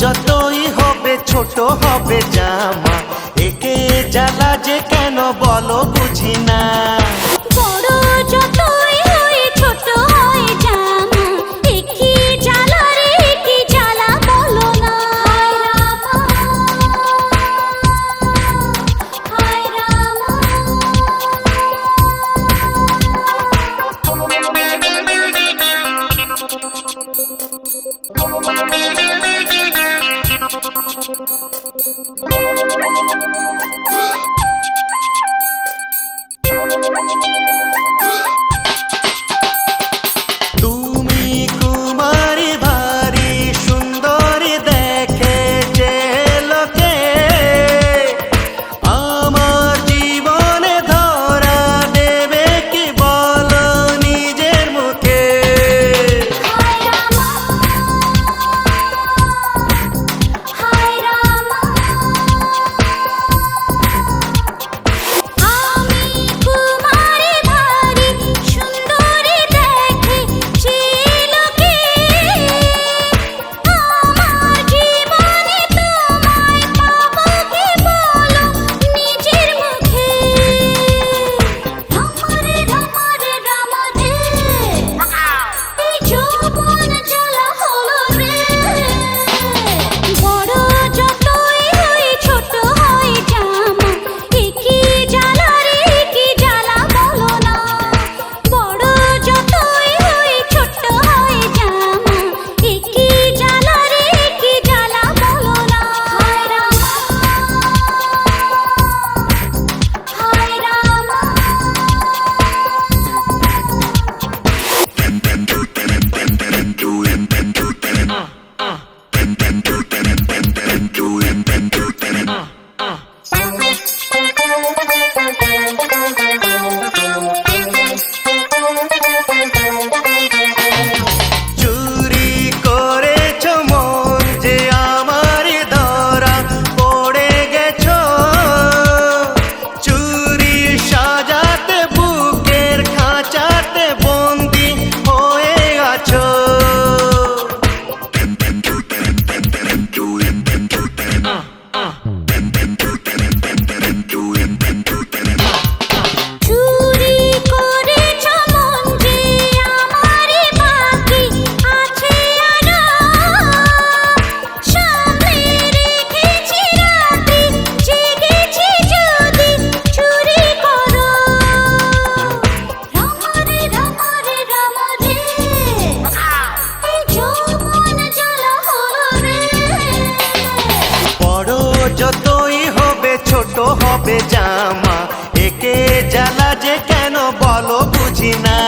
যতই হবে ছোট হবে জামা, একে জ্বালা যে কেন বলো বুঝি না। বড় যতই হয় ছোট হয় জামা, একে জ্বালা রে একে জ্বালা বলো না। হায় রামা তুমি কুমারী ভারী সুন্দরী দেখে যে লোকে, আমার জীবনে ধরা দেবে কি বলো নিজের মুখে। হায় রামা হায় রামা আমি কুমারী ভারী সুন্দরী দেখে যে লোকে, আমার জীবনে তোমায় পাবো কি বলো নিজের মুখে। ঢমরে ঢমরে রামা রে, এই যৌবন জ্বালা হলো রে। বড় যতই হয় ছোট হয় জামা, একে জ্বালা রে একে জ্বালা বলো না। বড় যতই হয় ছোট হয় জামা, একে জ্বালা রে একে জ্বালা বলো না। হায় রামা হায় রামা চুরি করেছ মন যে আমার ধরা পড়ে গেছ, চুরি সাজাতে বুকের খাঁচাতে বন্দি হয়ে আছো। চুরি করেছ মন যে আমারই বাকি আছে আনা, সামনে রেখেছি রাতে জেগেছি যদি চুরি করো। রামারে রামারে রামারে, এই যৌবন জ্বালা হলো রে। বড় যতই হবে ছোট হবে জামা, একে জ্বালা যে কেন বলো বুঝি না।